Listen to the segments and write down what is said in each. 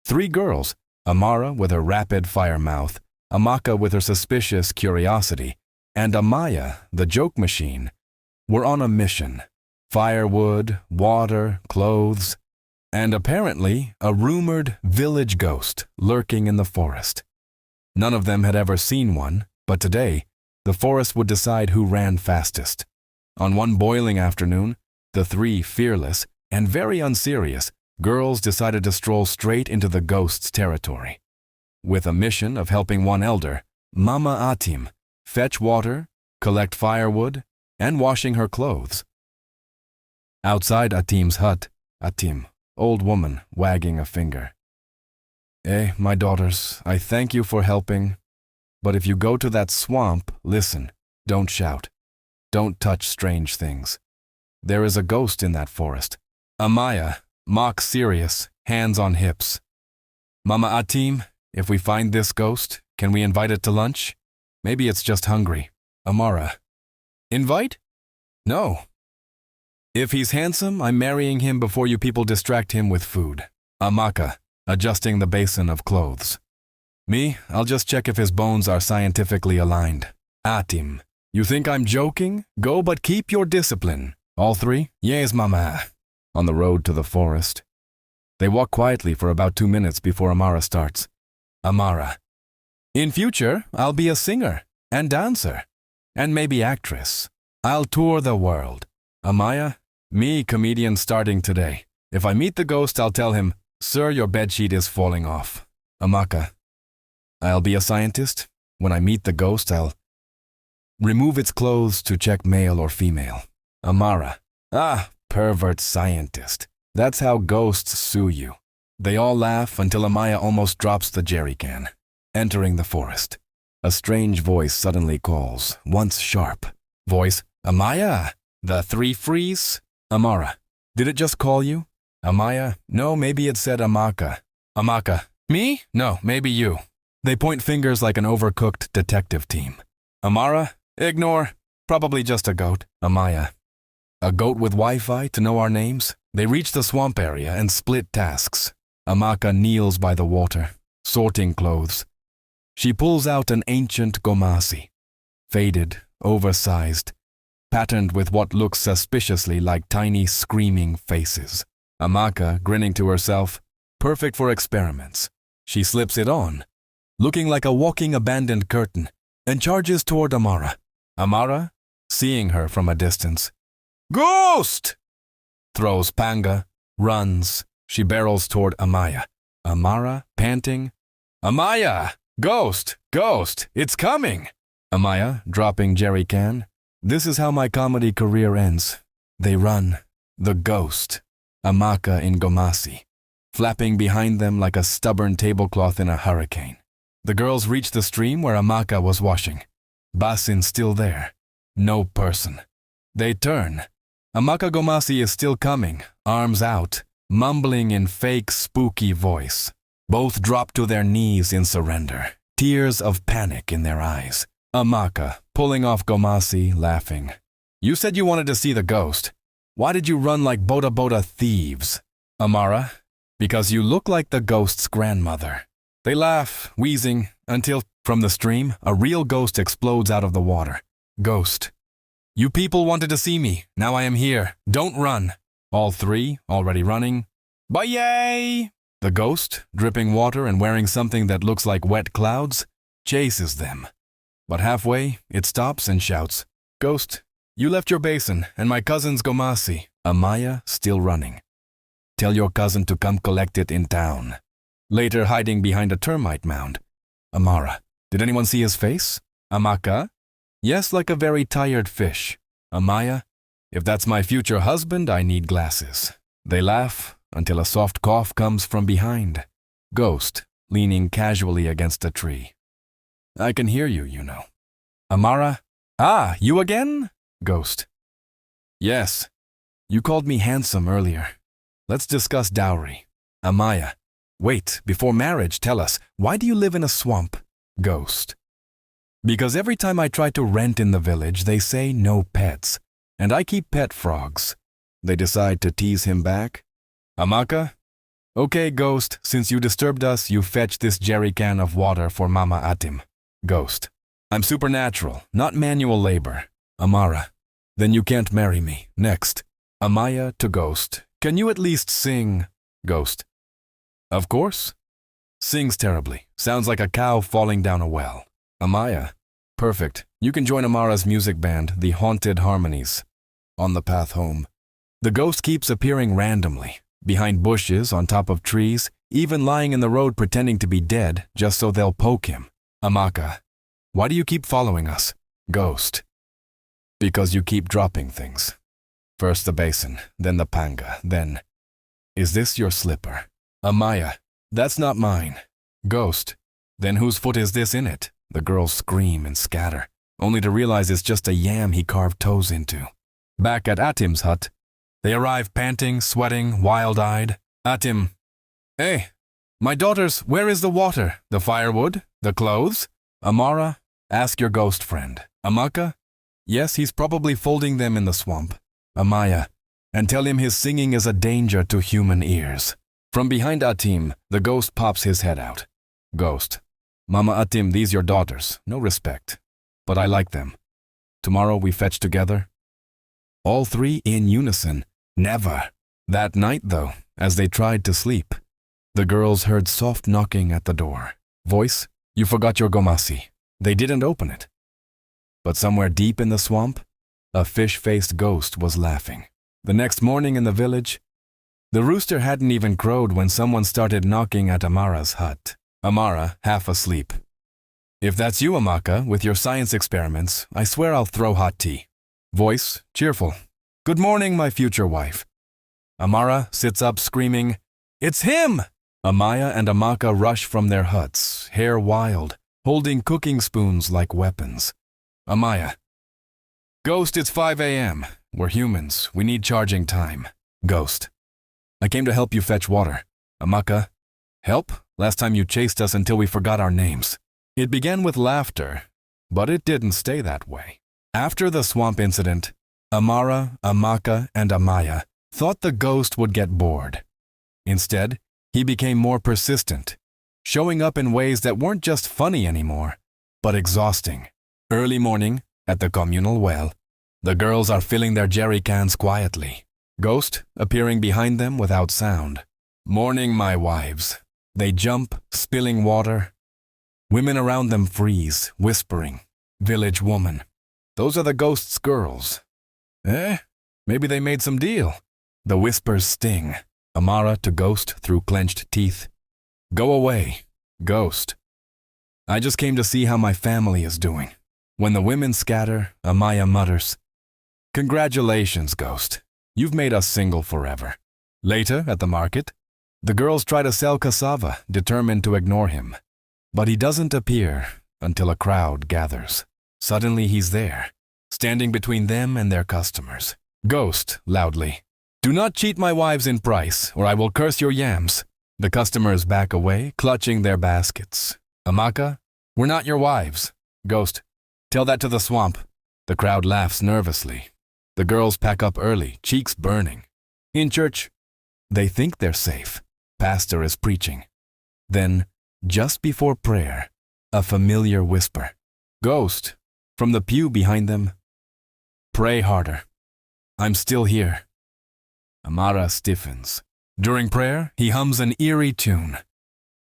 Three girls, Amara with her rapid fire mouth, Amaka with her suspicious curiosity, and Amaya, the joke machine, were on a mission. Firewood, water, clothes, and apparently a rumored village ghost lurking in the forest. None of them had ever seen one, but today, the forest would decide who ran fastest. On one boiling afternoon, the three fearless and very unserious girls decided to stroll straight into the ghost's territory, with a mission of helping one elder, Mama Atim, fetch water, collect firewood, and washing her clothes. Outside Atim's hut, Atim, old woman, wagging a finger. My daughters, I thank you for helping, but if you go to that swamp, listen, don't shout. Don't touch strange things. There is a ghost in that forest. Amaya, mock serious, hands on hips. Mama Atim, if we find this ghost, can we invite it to lunch? Maybe it's just hungry. Amara. Invite? No. If he's handsome, I'm marrying him before you people distract him with food. Amaka, adjusting the basin of clothes. Me, I'll just check if his bones are scientifically aligned. Atim, you think I'm joking? Go, but keep your discipline. All three? Yes, mama. On the road to the forest. They walk quietly for about 2 minutes before Amara starts. Amara. In future, I'll be a singer and dancer and maybe actress. I'll tour the world. Amaya, me, comedian starting today. If I meet the ghost, I'll tell him, Sir, your bedsheet is falling off. Amaka. I'll be a scientist. When I meet the ghost, I'll remove its clothes to check male or female. Amara. Pervert scientist. That's how ghosts sue you. They all laugh until Amaya almost drops the jerry can. Entering the forest. A strange voice suddenly calls, once sharp. Voice, Amaya, the three freeze? Amara, did it just call you? Amaya, no, maybe it said Amaka. Amaka, me? No, maybe you. They point fingers like an overcooked detective team. Amara, ignore. Probably just a goat. Amaya, a goat with Wi-Fi to know our names? They reach the swamp area and split tasks. Amaka kneels by the water, sorting clothes. She pulls out an ancient Gomasi, faded, oversized, patterned with what looks suspiciously like tiny screaming faces. Amaka, grinning to herself, perfect for experiments. She slips it on, looking like a walking abandoned curtain, and charges toward Amara. Amara, seeing her from a distance, Ghost! Throws panga, runs. She barrels toward Amaya. Amara, panting, Amaya! Ghost! Ghost! It's coming! Amaya, dropping jerry can. This is how my comedy career ends. They run. The ghost. Amaka in Gomasi, flapping behind them like a stubborn tablecloth in a hurricane. The girls reach the stream where Amaka was washing. Basin still there. No person. They turn. Amaka Gomasi is still coming, arms out, mumbling in fake spooky voice. Both drop to their knees in surrender, tears of panic in their eyes. Amaka, pulling off Gomasi, laughing. You said you wanted to see the ghost. Why did you run like Boda Boda thieves? Amara, because you look like the ghost's grandmother. They laugh, wheezing, until, from the stream, a real ghost explodes out of the water. Ghost. You people wanted to see me. Now I am here. Don't run. All three, already running. Bye-yay! The ghost, dripping water and wearing something that looks like wet clouds, chases them. But halfway, it stops and shouts, Ghost, you left your basin and my cousin's Gomasi. Amaya, still running. Tell your cousin to come collect it in town. Later, hiding behind a termite mound. Amara, did anyone see his face? Amaka, yes, like a very tired fish. Amaya, if that's my future husband, I need glasses. They laugh until a soft cough comes from behind. Ghost, leaning casually against a tree. I can hear you, you know. Amara, you again? Ghost. Yes, you called me handsome earlier. Let's discuss dowry. Amaya, wait, before marriage, tell us, why do you live in a swamp? Ghost. Because every time I try to rent in the village, they say no pets, and I keep pet frogs. They decide to tease him back. Amaka, Okay, Ghost, since you disturbed us, you fetch this jerry can of water for Mama Atim. Ghost. I'm supernatural, not manual labor. Amara. Then you can't marry me. Next. Amaya to Ghost. Can you at least sing? Ghost. Of course. Sings terribly. Sounds like a cow falling down a well. Amaya. Perfect. You can join Amara's music band, the Haunted Harmonies. On the path home. The ghost keeps appearing randomly, behind bushes, on top of trees, even lying in the road pretending to be dead just so they'll poke him. Amaka. Why do you keep following us? Ghost. Because you keep dropping things. First the basin, then the panga, then... Is this your slipper? Amaya. That's not mine. Ghost. Then whose foot is this in it? The girls scream and scatter, only to realize it's just a yam he carved toes into. Back at Atim's hut, they arrive panting, sweating, wild-eyed. Atim. Hey, my daughters, where is the water? The firewood? The clothes? Amara, ask your ghost friend. Amaka? Yes, he's probably folding them in the swamp. Amaya, and tell him his singing is a danger to human ears. From behind Atim, the ghost pops his head out. Ghost. Mama Atim, these your daughters. No respect. But I like them. Tomorrow we fetch together. All three in unison. Never. That night, though, as they tried to sleep, the girls heard soft knocking at the door. Voice, you forgot your Gomasi. They didn't open it. But somewhere deep in the swamp, a fish-faced ghost was laughing. The next morning in the village, the rooster hadn't even crowed when someone started knocking at Amara's hut. Amara, half asleep. If that's you, Amaka, with your science experiments, I swear I'll throw hot tea. Voice, cheerful. Good morning, my future wife. Amara sits up screaming, It's him! Amaya and Amaka rush from their huts, hair wild, holding cooking spoons like weapons. Amaya. Ghost, it's 5 a.m. We're humans. We need charging time. Ghost. I came to help you fetch water. Amaka. Help? Last time you chased us until we forgot our names. It began with laughter, but it didn't stay that way. After the swamp incident, Amara, Amaka, and Amaya thought the ghost would get bored. Instead, he became more persistent, showing up in ways that weren't just funny anymore, but exhausting. Early morning, at the communal well, the girls are filling their jerry cans quietly, Ghost appearing behind them without sound. Morning, my wives. They jump, spilling water. Women around them freeze, whispering, Village woman. Those are the ghost's girls. Maybe they made some deal. The whispers sting. Amara to Ghost through clenched teeth. Go away, Ghost. I just came to see how my family is doing. When the women scatter, Amaya mutters, Congratulations, Ghost. You've made us single forever. Later, at the market, the girls try to sell cassava, determined to ignore him. But he doesn't appear until a crowd gathers. Suddenly he's there, standing between them and their customers. Ghost, loudly. Do not cheat my wives in price, or I will curse your yams. The customers back away, clutching their baskets. Amaka, we're not your wives. Ghost, tell that to the swamp. The crowd laughs nervously. The girls pack up early, cheeks burning. In church, they think they're safe. Pastor is preaching. Then, just before prayer, a familiar whisper. Ghost, from the pew behind them. Pray harder. I'm still here. Amara stiffens. During prayer, he hums an eerie tune.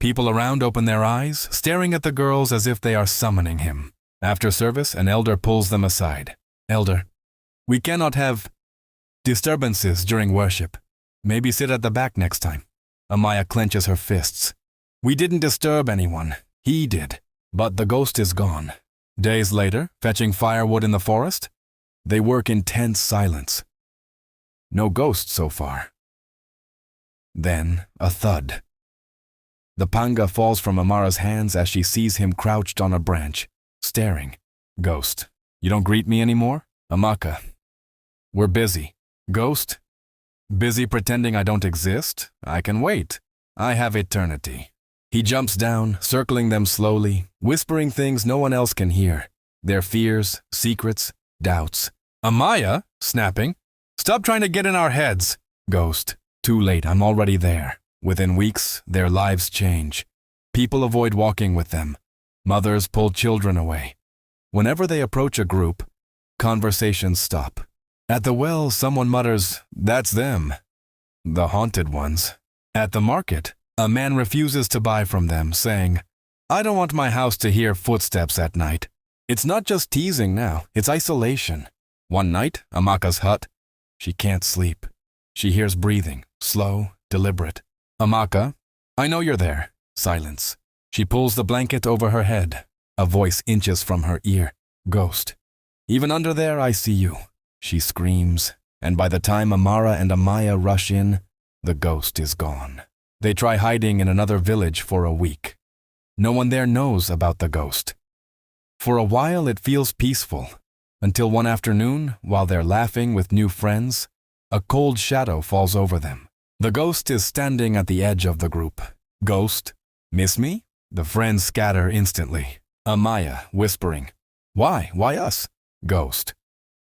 People around open their eyes, staring at the girls as if they are summoning him. After service, an elder pulls them aside. Elder, we cannot have disturbances during worship. Maybe sit at the back next time. Amaya clenches her fists. We didn't disturb anyone. He did. But the ghost is gone. Days later, fetching firewood in the forest, they work in tense silence. No ghost so far. Then, a thud. The panga falls from Amara's hands as she sees him crouched on a branch, staring. Ghost, you don't greet me anymore? Amaka, we're busy. Ghost, busy pretending I don't exist? I can wait. I have eternity. He jumps down, circling them slowly, whispering things no one else can hear. Their fears, secrets, doubts. Amaya, snapping. Stop trying to get in our heads. Ghost, too late, I'm already there. Within weeks, their lives change. People avoid walking with them. Mothers pull children away. Whenever they approach a group, conversations stop. At the well, someone mutters, "That's them," the haunted ones. At the market, a man refuses to buy from them, saying, "I don't want my house to hear footsteps at night." It's not just teasing now, it's isolation. One night, Amaka's hut, she can't sleep. She hears breathing, slow, deliberate. "Amaka, I know you're there." Silence. She pulls the blanket over her head. A voice inches from her ear. "Ghost. Even under there, I see you." She screams, and by the time Amara and Amaya rush in, the ghost is gone. They try hiding in another village for a week. No one there knows about the ghost. For a while it feels peaceful, until one afternoon, while they're laughing with new friends, a cold shadow falls over them. The ghost is standing at the edge of the group. "Ghost, miss me?" The friends scatter instantly. Amaya whispering, "Why? Why us?" Ghost,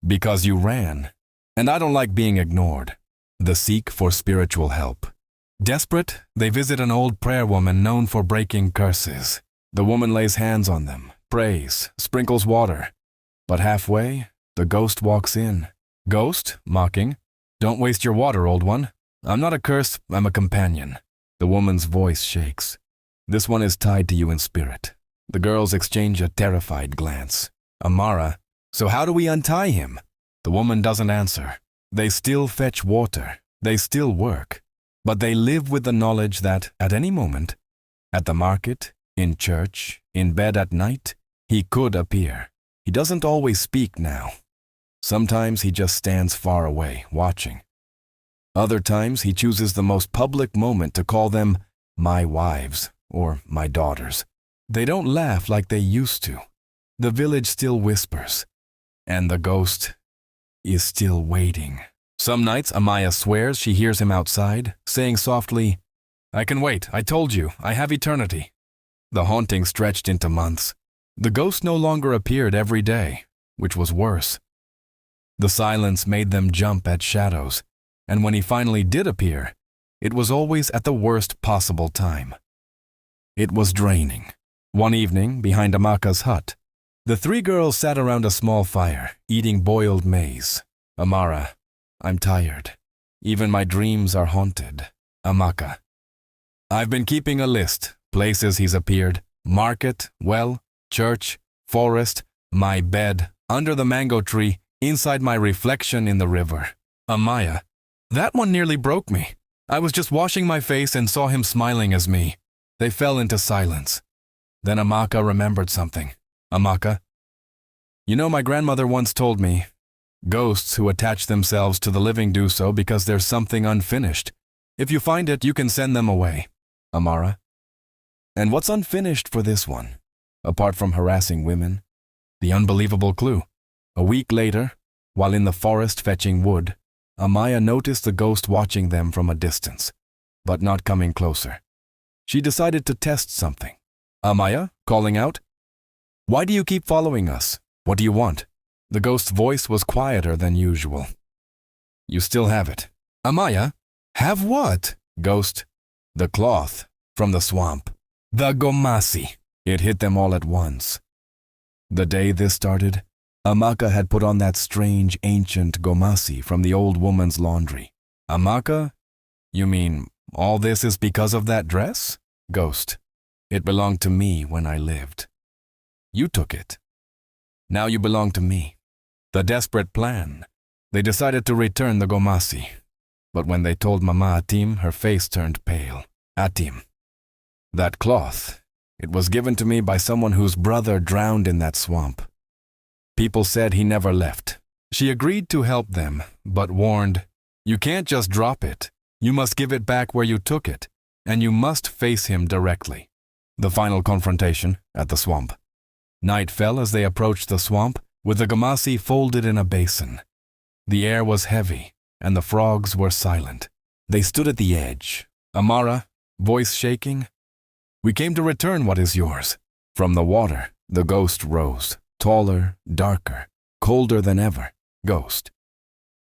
"Because you ran, and I don't like being ignored." They seek for spiritual help. Desperate, they visit an old prayer woman known for breaking curses. The woman lays hands on them, prays, sprinkles water. But halfway, the ghost walks in. Ghost, mocking, "Don't waste your water, old one. I'm not a curse, I'm a companion." The woman's voice shakes. "This one is tied to you in spirit." The girls exchange a terrified glance. Amara, "So how do we untie him?" The woman doesn't answer. They still fetch water. They still work. But they live with the knowledge that, at any moment, at the market, in church, in bed at night, he could appear. He doesn't always speak now. Sometimes he just stands far away, watching. Other times he chooses the most public moment to call them my wives or my daughters. They don't laugh like they used to. The village still whispers, and the ghost is still waiting. Some nights Amaya swears she hears him outside, saying softly, "I can wait, I told you, I have eternity." The haunting stretched into months. The ghost no longer appeared every day, which was worse. The silence made them jump at shadows, and when he finally did appear, it was always at the worst possible time. It was draining. One evening, behind Amaka's hut, the three girls sat around a small fire, eating boiled maize. Amara, "I'm tired. Even my dreams are haunted." Amaka, "I've been keeping a list, places he's appeared, market, well, church, forest, my bed, under the mango tree, inside my reflection in the river." Amaya, "That one nearly broke me. I was just washing my face and saw him smiling as me." They fell into silence. Then Amaka remembered something. Amaka, "You know, my grandmother once told me, ghosts who attach themselves to the living do so because there's something unfinished. If you find it, you can send them away." Amara, "And what's unfinished for this one? Apart from harassing women?" The unbelievable clue. A week later, while in the forest fetching wood, Amaya noticed the ghost watching them from a distance, but not coming closer. She decided to test something. Amaya, calling out, "Why do you keep following us? What do you want?" The ghost's voice was quieter than usual. "You still have it." Amaya, "Have what?" Ghost, "The cloth from the swamp. The Gomasi." It hit them all at once. The day this started, Amaka had put on that strange ancient Gomasi from the old woman's laundry. Amaka, "You mean all this is because of that dress?" Ghost, "It belonged to me when I lived. You took it. Now you belong to me." The desperate plan. They decided to return the Gomasi. But when they told Mama Atim, her face turned pale. "Atim, that cloth, it was given to me by someone whose brother drowned in that swamp. People said he never left." She agreed to help them, but warned, "You can't just drop it. You must give it back where you took it, and you must face him directly." The final confrontation at the swamp. Night fell as they approached the swamp, with the Gomasi folded in a basin. The air was heavy, and the frogs were silent. They stood at the edge. Amara, voice shaking, "We came to return what is yours." From the water, the ghost rose, taller, darker, colder than ever. Ghost,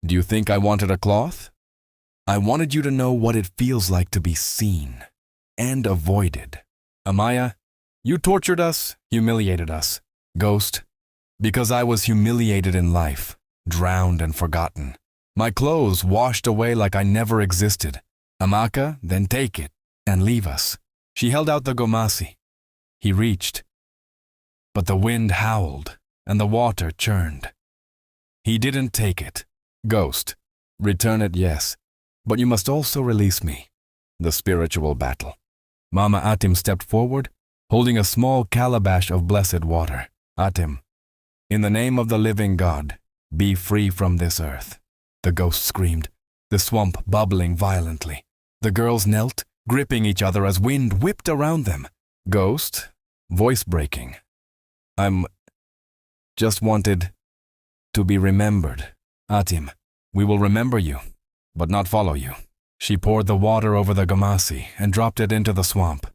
"Do you think I wanted a cloth? I wanted you to know what it feels like to be seen and avoided. Amaya, you tortured us, humiliated us. Ghost, because I was humiliated in life, drowned and forgotten. My clothes washed away like I never existed. Amaka, then take it and leave us. She held out the Gomasi. He reached, but the wind howled and the water churned. He didn't take it. Ghost, return it, yes, but you must also release me. The spiritual battle. Mama Atim stepped forward, holding a small calabash of blessed water. Atim, in the name of the living God, be free from this earth. The ghost screamed, the swamp bubbling violently. The girls knelt, gripping each other as wind whipped around them. Ghost, voice breaking. I'm just wanted to be remembered. Atim, we will remember you, but not follow you. She poured the water over the Gomasi and dropped it into the swamp.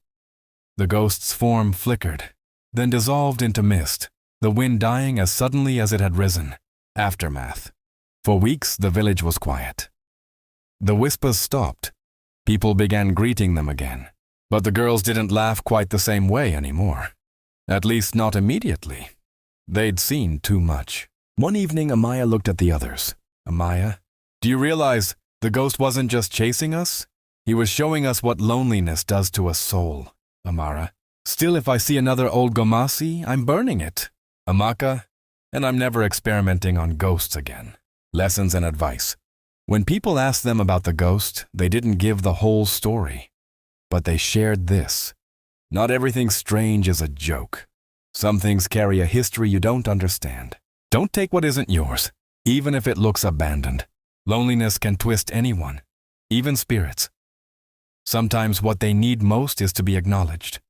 The ghost's form flickered, then dissolved into mist, the wind dying as suddenly as it had risen. Aftermath. For weeks, the village was quiet. The whispers stopped. People began greeting them again. But the girls didn't laugh quite the same way anymore. At least not immediately. They'd seen too much. One evening, Amaya looked at the others. Amaya, do you realize the ghost wasn't just chasing us? He was showing us what loneliness does to a soul. Amara, still if I see another old Gomasi, I'm burning it. Amaka, and I'm never experimenting on ghosts again. Lessons and advice. When people asked them about the ghost, they didn't give the whole story. But they shared this. Not everything strange is a joke. Some things carry a history you don't understand. Don't take what isn't yours, even if it looks abandoned. Loneliness can twist anyone, even spirits. Sometimes what they need most is to be acknowledged.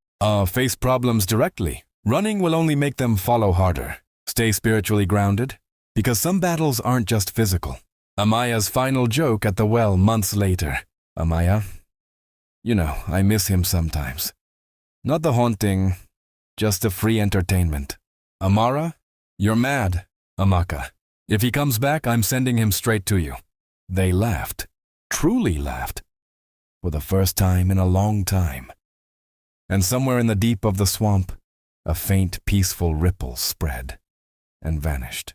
Face problems directly. Running will only make them follow harder. Stay spiritually grounded, because some battles aren't just physical. Amaya's final joke at the well months later. Amaya, you know, I miss him sometimes. Not the haunting, just the free entertainment. Amara, you're mad. Amaka, if he comes back, I'm sending him straight to you. They laughed, truly laughed, for the first time in a long time. And somewhere in the deep of the swamp, a faint, peaceful ripple spread and vanished.